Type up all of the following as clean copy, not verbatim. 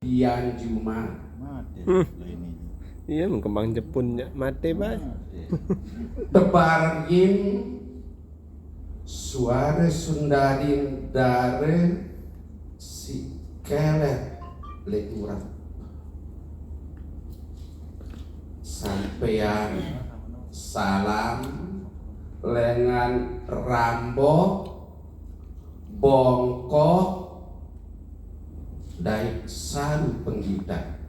Dian Juma. Mati ini. Iya, kembang Jepun ya, mati Pak. Tebargin suara Sundarin dare si kelet lekurang sampeyan salam lengan rambok bongkok dari saru penggita.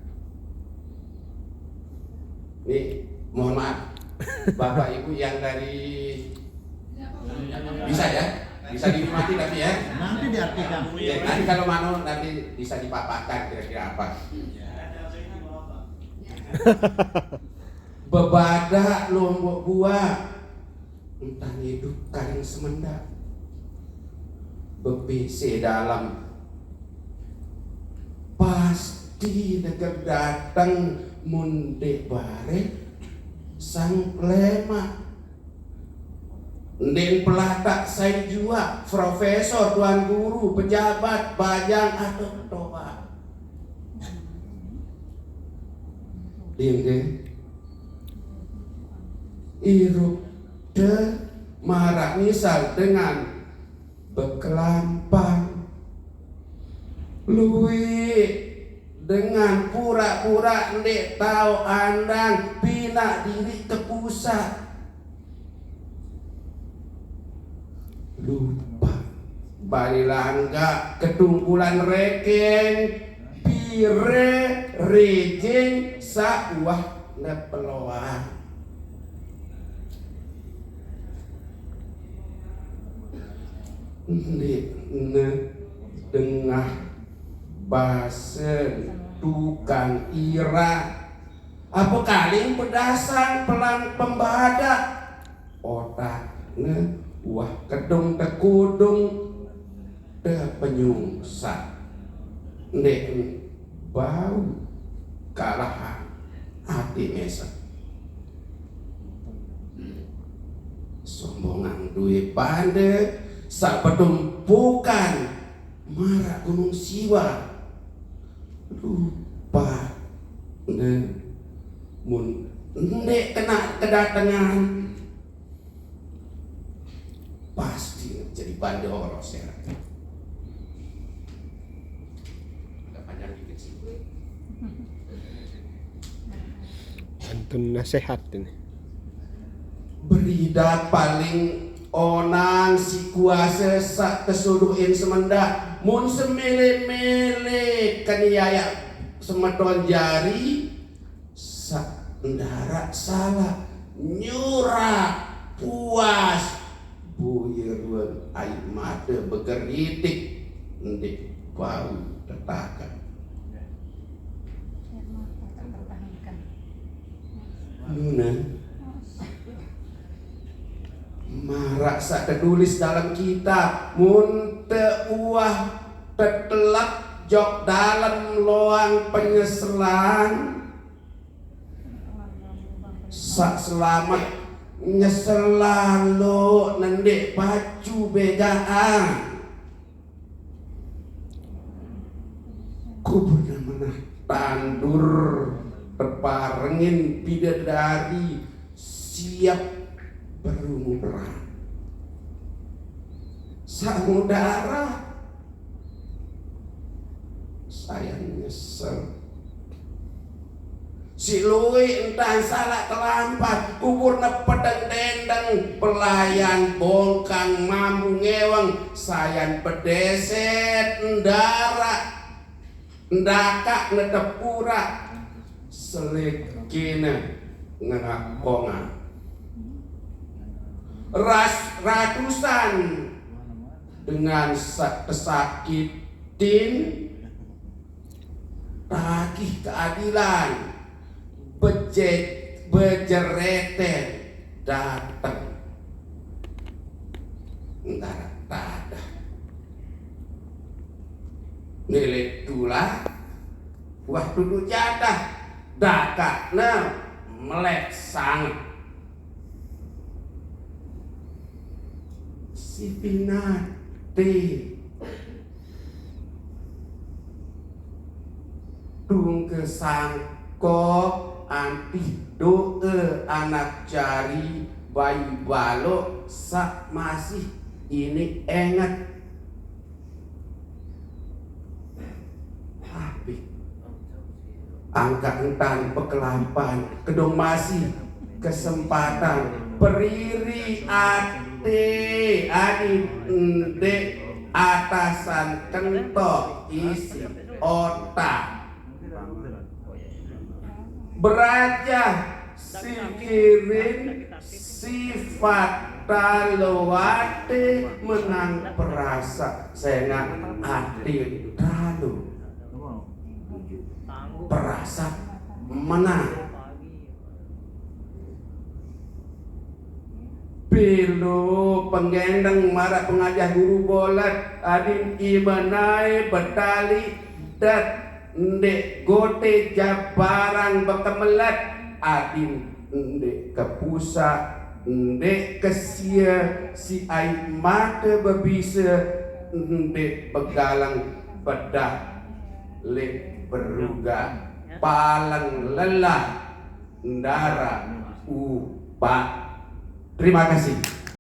Nih, mohon maaf Bapak Ibu yang dari bisa ya, bisa dinikmati tapi ya. Nanti diartikan. Ya, nanti kalau mau nanti bisa dipaparkan kira-kira apa. Bebadak lombok buah, entah hidup karing semendak, bepc dalam pasti dekat datang munde bare sang lema den pelatak saya jua profesor tuan guru pejabat bajang atau ketua dingge irup de marak misal dengan bekelampang lui dengan pura-pura ndek tahu andang pinak diri ke pusat lupa barilangga ketumpulan rekeng pire rejeng sakwah nepeloan ndek ne dengah basen tukang ira apa kaling pedasan pelan pembadak otaknya wah kedung tekudung de penyungsa ndek bau kalah hati mesa sombongan duit pande sak petumpukan marak gunung siwa lupa mun ndek kena kedatangan pasti jadi bandoros ya. Agak panjang dikit sih. Antun nasihat ini. Berida paling onang si kuasa sak kesuduhin semendak mun semele-mele kaniaya semeton jari sak ndara salah nyurak puas buyerun air mata bergeritik ndek bau tetakan nuna marak sak kedulis dalam kitab mun teuah tetelak jok dalam loang penyeselan sak selamat nyeselalu nendek baju begaan ku benar-benar tandur terparengin bidadari siap berumuran saudara saya nyesel si lui entah salah kelampat kubur nepedeng dendeng pelayan bongkang mambu ngeweng sayan pedeset ndara ndakak netepura selekina ngerakongan ratusan dengan kesakitin tagih keadilan bejereten datang entah tada nilai tulah waktu dulu jatah dakakna melek sangat si pinati dung kesangko anti doe anak jari bayi balok sak masih ini ingat tapi angka entan pekelapan kedong masih kesempatan periri ate adi ndek atasan kentok isi otak beraja sikirin sifat talawate menang perasa sengat hati talu perasa menang pilu penggendeng marah pengajah guru bolat adin imanai betali dat ndek gote jabaran bekemelat adin ndek kepusa ndek kesia si ai mata bebisa ndek begalang pedah lek beruga palang lelah ndara upak. Terima kasih.